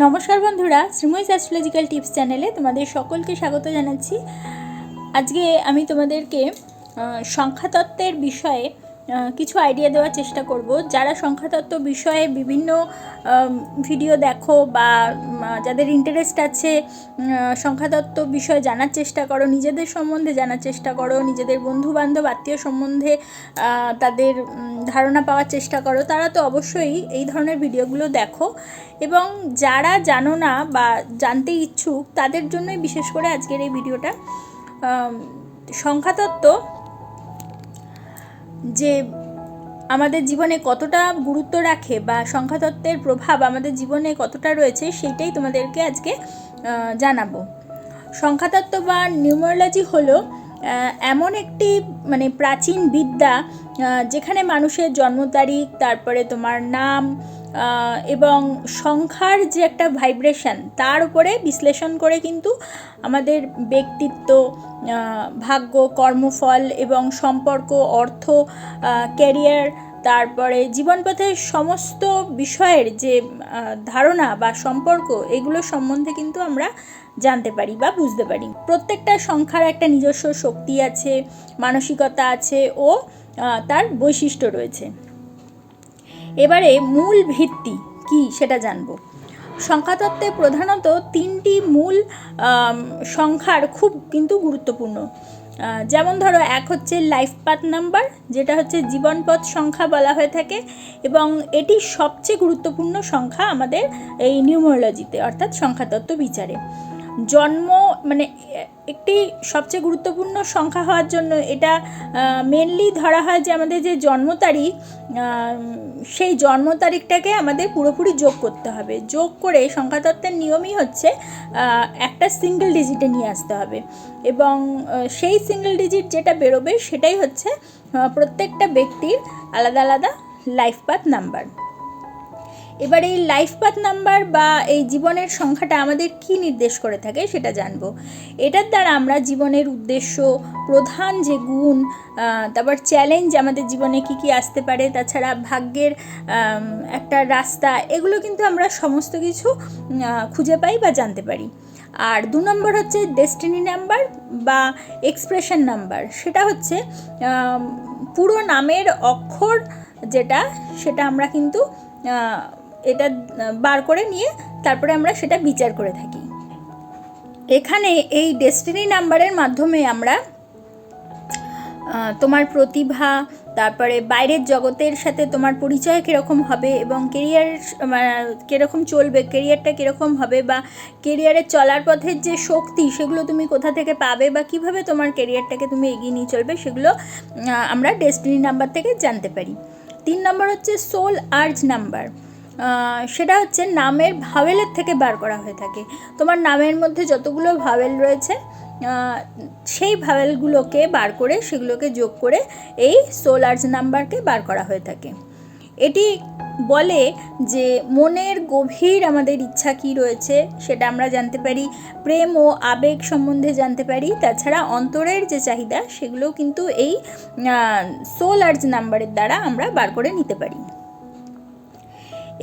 নমস্কার বন্ধুরা, Sreemoyee astrological tips চ্যানেলে তোমাদের সকলকে স্বাগত জানাচ্ছি। আজকে আমি তোমাদেরকে সংখ্যাতত্ত্বের বিষয়ে কিছু আইডিয়া দেওয়ার চেষ্টা করব। যারা সংখ্যাতত্ত্ব বিষয়ে বিভিন্ন ভিডিও দেখো বা যাদের ইন্টারেস্ট আছে, সংখ্যাতত্ত্ব বিষয়ে জানার চেষ্টা করো, নিজেদের সম্বন্ধে জানার চেষ্টা করো, নিজেদের বন্ধুবান্ধব আত্মীয় সম্বন্ধে তাদের ধারণা পাওয়ার চেষ্টা করো, তারা তো অবশ্যই এই ধরনের ভিডিওগুলো দেখো। এবং যারা জানো না বা জানতে ইচ্ছুক তাদের জন্যই বিশেষ করে আজকের এই ভিডিওটা। সংখ্যাতত্ত্ব যে আমাদের জীবনে কতটা গুরুত্ব রাখে বা সংখ্যাতত্ত্বের প্রভাব আমাদের জীবনে কতটা রয়েছে সেইটাই তোমাদেরকে আজকে জানাবো। সংখ্যাতত্ত্ব বা নিউমারোলজি হলো এমন একটি প্রাচীন বিদ্যা যেখানে মানুষের জন্ম তারিখ, তারপরে তোমার নাম এবং সংখ্যার যে একটা ভাইব্রেশন, তার উপরে বিশ্লেষণ করে কিন্তু আমাদের ব্যক্তিত্ব, ভাগ্য, কর্মফল এবং সম্পর্ক, অর্থ, ক্যারিয়ার, তারপরে জীবনপথের সমস্ত বিষয়ের যে ধারণা বা সম্পর্ক, এগুলো সম্বন্ধে কিন্তু আমরা জানতে পারি বা বুঝতে পারি। প্রত্যেকটা সংখ্যার একটা নিজস্ব শক্তি আছে, মানসিকতা আছে ও তার বৈশিষ্ট্য রয়েছে। এবারে মূল ভিত্তি কি সেটা জানবো। সংখ্যাতত্ত্বে প্রধানত তিনটি মূল সংখ্যার খুব কিন্তু গুরুত্বপূর্ণ। যেমন ধরো, এক হচ্ছে লাইফ পাথ নাম্বার, যেটা হচ্ছে জীবনপথ সংখ্যা বলা হয়ে থাকে, এবং এটি সবচেয়ে গুরুত্বপূর্ণ সংখ্যা আমাদের এই নিউমারোলজিতে অর্থাৎ সংখ্যাতত্ত্ব বিচারে। জন্ম একটি সবচেয়ে গুরুত্বপূর্ণ সংখ্যা হওয়ার জন্য এটা মেনলি ধরা হয় যে আমাদের যে জন্ম তারিখ, সেই জন্ম তারিখটাকে আমাদের পুরোপুরি যোগ করতে হবে। যোগ করে সংখ্যাতত্ত্বের নিয়মই হচ্ছে একটা সিঙ্গেল ডিজিটে নিয়ে আসতে হবে, এবং সেই সিঙ্গেল ডিজিট যেটা বেরোবে সেটাই হচ্ছে প্রত্যেকটা ব্যক্তির আলাদা আলাদা লাইফ পাথ নাম্বার। এবার এই লাইফ পাথ নাম্বার বা এই জীবনের সংখ্যাটা আমাদের কি নির্দেশ করে থাকে সেটা জানবো। এটার দ্বারা আমরা জীবনের উদ্দেশ্য, প্রধান যে গুণ, তারপর চ্যালেঞ্জ আমাদের জীবনে কি কি আসতে পারে, তাছাড়া ভাগ্যের একটা রাস্তা, এগুলো কিন্তু আমরা সমস্ত কিছু খুঁজে পাই বা জানতে পারি। আর 2 নম্বর হচ্ছে ডেস্টিনি নাম্বার বা এক্সপ্রেশন নাম্বার। সেটা হচ্ছে পুরো নামের অক্ষর যেটা, সেটা আমরা কিন্তু এটা বার করে নিয়ে তারপরে আমরা সেটা বিচার করে থাকি। এখানে এই ডেস্টিনি নাম্বারের মাধ্যমে আমরা তোমার প্রতিভা, তারপরে বাইরের জগতের সাথে তোমার পরিচয় কীরকম হবে এবং কেরিয়ার কীরকম চলবে, কেরিয়ারটা কীরকম হবে, বা কেরিয়ারের চলার পথের যে শক্তি সেগুলো তুমি কোথা থেকে পাবে বা কিভাবে তোমার কেরিয়ারটাকে তুমি এগিয়ে নিয়ে চলবে, সেগুলো আমরা ডেস্টিনি নাম্বার থেকে জানতে পারি। 3 নম্বর হচ্ছে সোল আর্জ নাম্বার। সেটা হচ্ছে নামের ভাওয়েলের থেকে বার করা হয়ে থাকে। তোমার নামের মধ্যে যতগুলো ভাওয়েল রয়েছে সেই ভাওয়েলগুলোকে বার করে সেগুলোকে যোগ করে এই সোল আর্জ নাম্বারকে বার করা হয়ে থাকে। এটি বলে যে মনের গভীর আমাদের ইচ্ছা কী রয়েছে সেটা আমরা জানতে পারি, প্রেম ও আবেগ সম্বন্ধে জানতে পারি, তাছাড়া অন্তরের যে চাহিদা সেগুলোও কিন্তু এই সোল আর্জ নাম্বারের দ্বারা আমরা বার করে নিতে পারি।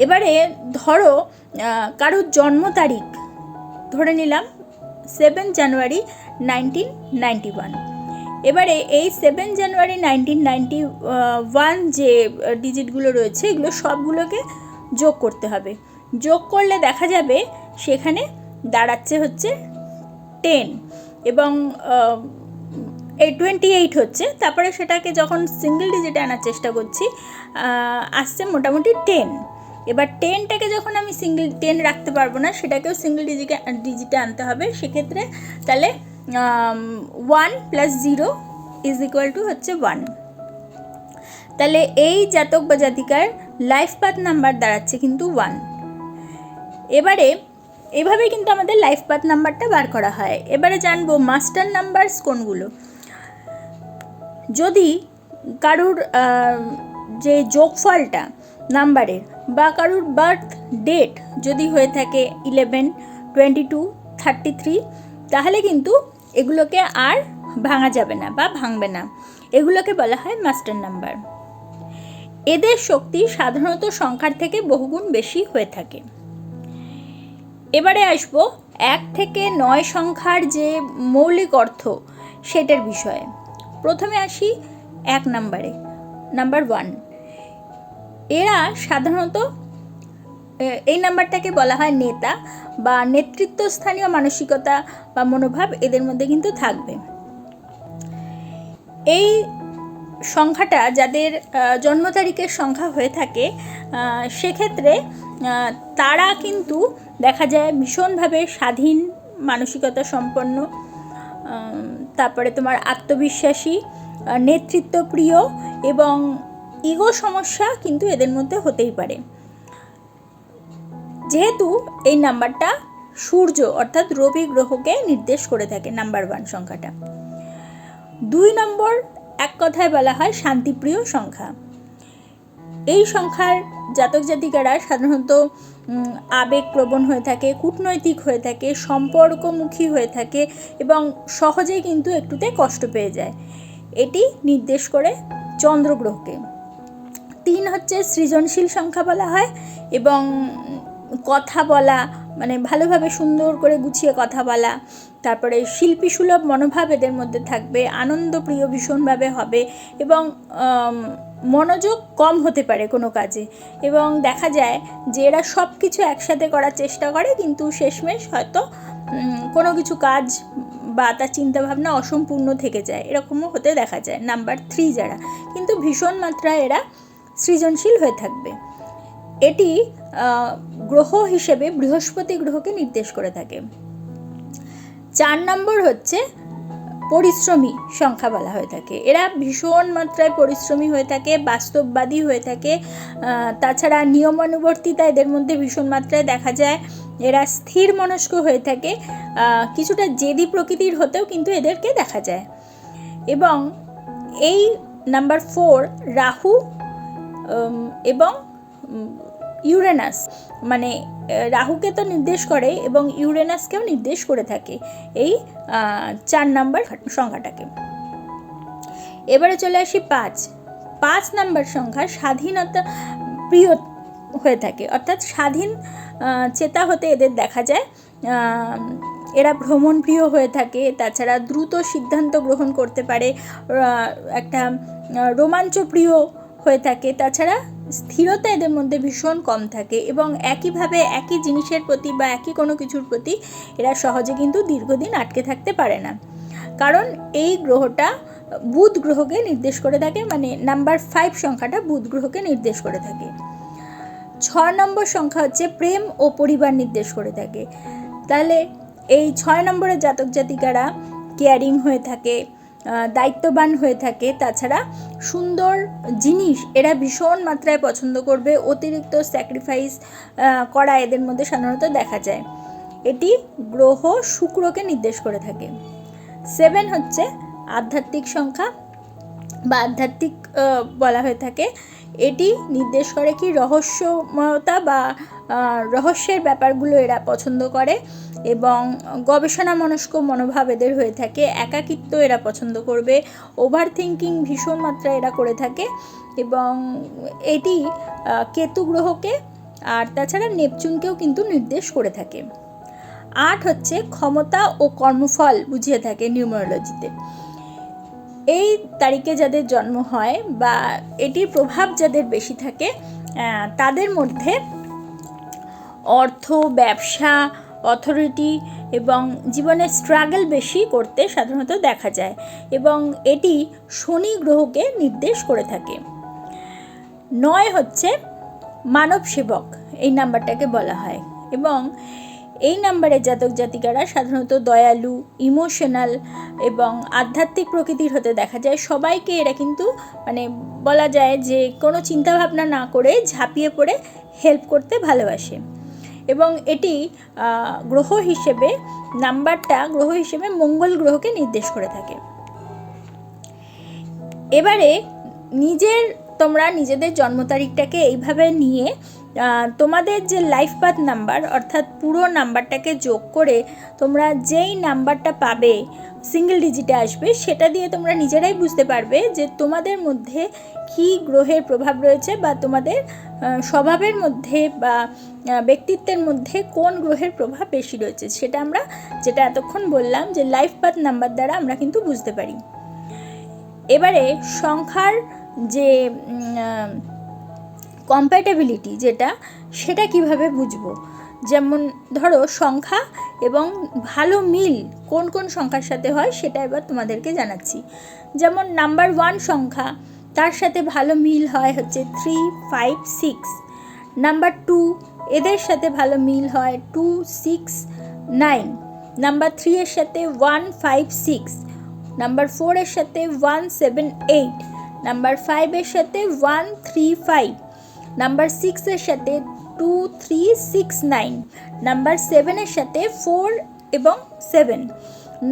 এবারে ধরো কারোর জন্ম তারিখ ধরে নিলাম 7 জানুয়ারি 1991। এবারে এই 7 জানুয়ারি 1991 যে ডিজিটগুলো রয়েছে এগুলো সবগুলোকে যোগ করতে হবে। যোগ করলে দেখা যাবে সেখানে দাঁড়াচ্ছে হচ্ছে 10 এবং এই 28 হচ্ছে। তারপরে সেটাকে যখন সিঙ্গেল ডিজিটে আনার চেষ্টা করছি আসছে মোটামুটি 10। এবার 10টাকে যখন আমি সিঙ্গেল 10 রাখতে পারবো না, সেটাকেও সিঙ্গেল ডিজিটে আনতে হবে। সেক্ষেত্রে তাহলে 1 + 0 = হচ্ছে 1। তাহলে এই জাতক বা জাতিকার লাইফ পাথ নাম্বার দাঁড়াচ্ছে কিন্তু 1। এবারে এভাবে কিন্তু আমাদের লাইফ পাথ নাম্বারটা বার করা হয়। এবারে জানবো মাস্টার নাম্বারস কোনগুলো। যদি কারুর যে যোগফলটা নাম্বারের বা কারুর বার্থ ডেট যদি হয়ে থাকে 11, 22, 33, তাহলে কিন্তু এগুলোকে আর ভাঙা যাবে না বা ভাঙবে না। এগুলোকে বলা হয় মাস্টার নাম্বার। এদের শক্তি সাধারণত সংখ্যার থেকে বহুগুণ বেশি হয়ে থাকে। এবারে আসব 1 থেকে 9 সংখ্যার যে মৌলিক অর্থ সেটার বিষয়ে। প্রথমে আসি 1 নম্বরে, নাম্বার 1। এরা সাধারণত, এই নাম্বারটাকে বলা হয় নেতা বা নেতৃত্বস্থানীয় মানসিকতা বা মনোভাব এদের মধ্যে কিন্তু থাকবে। এই সংখ্যাটা যাদের জন্ম তারিখের সংখ্যা হয়ে থাকে সেক্ষেত্রে তারা কিন্তু দেখা যায় ভীষণভাবে স্বাধীন মানসিকতা সম্পন্ন, তারপরে তোমার আত্মবিশ্বাসী, নেতৃত্বপ্রিয় এবং ইগো সমস্যা কিন্তু এদের মধ্যে হতেই পারে। যেহেতু এই নাম্বারটা সূর্য অর্থাৎ রবি গ্রহকে নির্দেশ করে থাকে, নাম্বার 1 সংখ্যাটা। 2 নম্বর এক কথায় বলা হয় শান্তিপ্রিয় সংখ্যা। এই সংখ্যার জাতক জাতিকারা সাধারণত আবেগপ্রবণ হয়ে থাকে, কূটনৈতিক হয়ে থাকে, সম্পর্কমুখী হয়ে থাকে এবং সহজেই কিন্তু একটুতে কষ্ট পেয়ে যায়। এটি নির্দেশ করে চন্দ্রগ্রহকে। 3 হচ্ছে সৃজনশীল সংখ্যা বলা হয় এবং কথা বলা, মানে ভালোভাবে সুন্দর করে গুছিয়ে কথা বলা, তারপরে শিল্পী সুলভ মনোভাব এদের মধ্যে থাকবে, আনন্দপ্রিয় ভীষণভাবে হবে এবং মনোযোগ কম হতে পারে কোনো কাজে, এবং দেখা যায় যে এরা সব কিছু একসাথে করার চেষ্টা করে কিন্তু শেষমেশ হয়তো কোনো কিছু কাজ বা তার চিন্তাভাবনা অসম্পূর্ণ থেকে যায়, এরকমও হতে দেখা যায়। নাম্বার 3 যারা, কিন্তু ভীষণ মাত্রায় এরা সৃজনশীল হয়ে থাকবে। এটি গ্রহ হিসেবে বৃহস্পতি গ্রহকে নির্দেশ করে থাকে। 4 নম্বর হচ্ছে পরিশ্রমী সংখ্যা বলা হয়ে থাকে। এরা ভীষণ মাত্রায় পরিশ্রমী হয়ে থাকে, বাস্তববাদী হয়ে থাকে, তাছাড়া নিয়মানুবর্তিতা এদের মধ্যে ভীষণ মাত্রায় দেখা যায়। এরা স্থির মনস্ক হয়ে থাকে, কিছুটা জেদি প্রকৃতির হতেও কিন্তু এদেরকে দেখা যায়। এবং এই নাম্বার 4 রাহু এবং ইউরেনাস, মানে রাহুকে তো নির্দেশ করে এবং ইউরেনাসকেও নির্দেশ করে থাকে এই 4 নাম্বার সংখ্যাটাকে। এবারে চলে আসি 5 নাম্বার সংখ্যা স্বাধীনতা প্রিয় হয়ে থাকে, অর্থাৎ স্বাধীন চেতা হতে এদের দেখা যায়। এরা ভ্রমণপ্রিয় হয়ে থাকে, তাছাড়া দ্রুত সিদ্ধান্ত গ্রহণ করতে পারে, একটা রোমাঞ্চপ্রিয় হয়ে থাকে, তাছাড়া স্থিরতা এদের মধ্যে ভীষণ কম থাকে এবং একইভাবে একই জিনিসের প্রতি বা একই কোনো কিছুর প্রতি এরা সহজে কিন্তু দীর্ঘদিন আটকে থাকতে পারে না, কারণ এই গ্রহটা বুধ গ্রহকে নির্দেশ করে থাকে, মানে নাম্বার 5 সংখ্যাটা বুধ গ্রহকে নির্দেশ করে থাকে। 6 নম্বর সংখ্যা হচ্ছে প্রেম ও পরিবার নির্দেশ করে থাকে। তাহলে এই 6 নম্বরের জাতক জাতিকারা কেয়ারিং হয়ে থাকে, দায়িত্ববান হয়ে থাকে, তাছাড়া সুন্দর জিনিস এরা ভীষণ মাত্রায় পছন্দ করবে, অতিরিক্ত স্যাক্রিফাইস করা এদের মধ্যে সাধারণত দেখা যায়। এটি গ্রহ শুক্রকে নির্দেশ করে থাকে। 7 হচ্ছে আধ্যাত্মিক সংখ্যা বা আধ্যাত্মিক বলা হয়ে থাকে। এটি নির্দেশ করে কি রহস্যময়তা বা রহস্যের ব্যাপারগুলো এরা পছন্দ করে এবং গবেষণা মনস্ক মনোভাব এদের হয়ে থাকে। একাকিত্ব এরা পছন্দ করবে, ওভার থিঙ্কিং ভীষণ মাত্রায় এরা করে থাকে এবং এটি কেতু গ্রহকে আর তাছাড়া নেপচুনকেও কিন্তু নির্দেশ করে থাকে। 8 হচ্ছে ক্ষমতা ও কর্মফল বুঝিয়ে থাকে নিউমারোলজিতে। এই তারিখে যাদের জন্ম হয় বা এটির প্রভাব যাদের বেশি থাকে তাদের মধ্যে অর্থ, ব্যবসা, অথরিটি এবং জীবনে স্ট্রাগল বেশি করতে সাধারণত দেখা যায় এবং এটি শনি গ্রহকে নির্দেশ করে থাকে। 9 হচ্ছে মানব সেবক, এই নাম্বারটাকে বলা হয় এবং এই নাম্বারের জাতক জাতিকারা সাধারণত দয়ালু, ইমোশনাল এবং আধ্যাত্মিক প্রকৃতির হতে দেখা যায়। সবাইকে এরা কিন্তু মানে বলা যায় যে কোনো চিন্তাভাবনা না করে ঝাঁপিয়ে পড়ে হেল্প করতে ভালোবাসে এবং এটি গ্রহ হিসেবে, নাম্বারটা গ্রহ হিসেবে মঙ্গল গ্রহকে নির্দেশ করে থাকে। এবারে তোমরা নিজেদের জন্ম তারিখটাকে এইভাবে নিয়ে তোমাদের যে লাইফ পাথ নাম্বার অর্থাৎ পুরো নাম্বারটাকে যোগ করে তোমরা যেই নাম্বারটা পাবে সিঙ্গেল ডিজিটে আসবে, সেটা দিয়ে তোমরা নিজেরাই বুঝতে পারবে যে তোমাদের মধ্যে কী গ্রহের প্রভাব রয়েছে বা তোমাদের স্বভাবের মধ্যে বা ব্যক্তিত্বের মধ্যে কোন গ্রহের প্রভাব বেশি রয়েছে। সেটা আমরা যেটা এতক্ষণ বললাম যে লাইফ পাথ নাম্বার দ্বারা আমরা কিন্তু বুঝতে পারি। এবারে সংখ্যার যে কম্প্যাটেবিলিটি সেটা কিভাবে বুঝবো, যেমন ধরো সংখ্যা এবং ভালো মিল কোন কোন সংখ্যার সাথে হয় সেটা এবার তোমাদেরকে জানাচ্ছি। যেমন নাম্বার 1 সংখ্যা, তার সাথে ভালো মিল হয় হচ্ছে 3, 5, 6। নাম্বার 2 এদের সাথে ভালো মিল হয় 2, 6, 9। নাম্বার 3 এর সাথে 1, 5, 6। নাম্বার 4 এর সাথে 1, 7, 8। নাম্বার 5 এর সাথে 1, 3, 5। নাম্বার 6 এর সাথে 2, 3, 6, 9। নাম্বার 7 এর সাথে 4 এবং 7।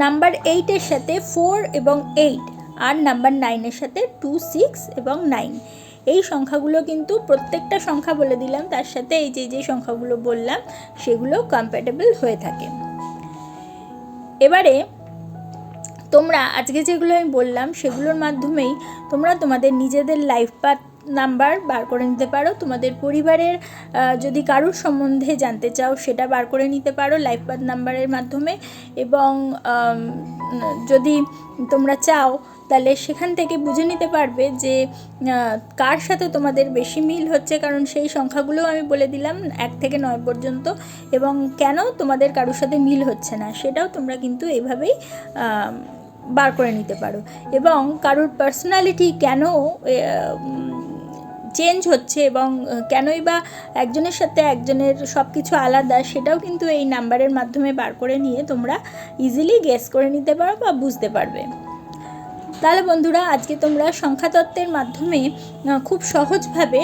নাম্বার 8 এর সাথে 4 এবং 8। আর নাম্বার 9 এর সাথে 2, 6 এবং 9। এই সংখ্যাগুলো কিন্তু প্রত্যেকটা সংখ্যা বলে দিলাম, তার সাথে এই যে সংখ্যাগুলো বললাম সেগুলো কম্প্যাটেবল হয়ে থাকে। এবারে তোমরা আজকে যেগুলো আমি বললাম সেগুলোর মাধ্যমেই তোমরা তোমাদের নিজেদের লাইফ পাথ নাম্বার বার করে নিতে পারো। তোমাদের পরিবারের যদি কারোর সম্বন্ধে জানতে চাও সেটা বার করে নিতে পারো লাইফ পাথ নাম্বারের মাধ্যমে। এবং যদি তোমরা চাও তাহলে সেখান থেকে বুঝে নিতে পারবে যে কার সাথে তোমাদের বেশি মিল হচ্ছে, কারণ সেই সংখ্যাগুলোও আমি বলে দিলাম 1 থেকে 9 পর্যন্ত, এবং কেন তোমাদের কারোর সাথে মিল হচ্ছে না সেটাও তোমরা কিন্তু এইভাবেই বার করে নিতে পারো। এবং কারোর পার্সোনালিটি কেন চেঞ্জ হচ্ছে এবং কেনই বা একজনের সাথে একজনের সব কিছু আলাদা, সেটাও কিন্তু এই নাম্বারের মাধ্যমে বার করে নিয়ে তোমরা ইজিলি গেস করে নিতে পারো বা বুঝতে পারবে। তাহলে বন্ধুরা, আজকে তোমরা সংখ্যাতত্ত্বের মাধ্যমে খুব সহজভাবে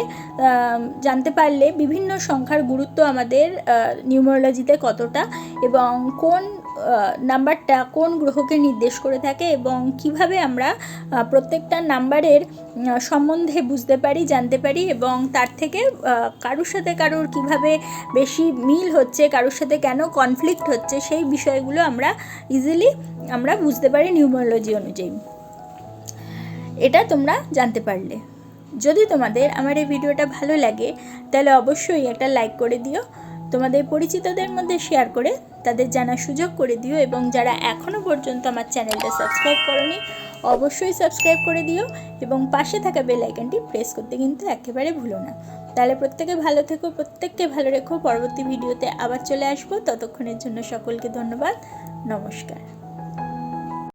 জানতে পারলে বিভিন্ন সংখ্যার গুরুত্ব আমাদের নিউমারোলজিতে কতটা, এবং কোন নাম্বারটা কোন গ্রহকে নির্দেশ করে থাকে, এবং কিভাবে আমরা প্রত্যেকটা নাম্বারের সম্বন্ধে বুঝতে পারি, জানতে পারি, এবং তার থেকে কারোর সাথে কারোর কিভাবে বেশি মিল হচ্ছে, কারোর সাথে কেন কনফ্লিক্ট হচ্ছে, সেই বিষয়গুলো ইজিলি আমরা বুঝতে পারি নিউমারোলজি অনুযায়ী। এটা তোমরা জানতে পারলে। যদি তোমাদের আমার এই ভিডিওটা ভালো লাগে তাহলে অবশ্যই একটা লাইক করে দিও, তোমাদের পরিচিতদের মধ্যে শেয়ার করে তাদের জানার সুযোগ করে দিও, এবং যারা এখনও পর্যন্ত আমার চ্যানেলটা সাবস্ক্রাইব করোনি অবশ্যই সাবস্ক্রাইব করে দিও, এবং পাশে থাকা বেল আইকনটি প্রেস করতে কিন্তু একেবারে ভুলো না। তাহলে প্রত্যেকে ভালো থেকো, প্রত্যেককে ভালো রেখো। পরবর্তী ভিডিওতে আবার চলে আসবো, ততক্ষণের জন্য সকলকে ধন্যবাদ, নমস্কার।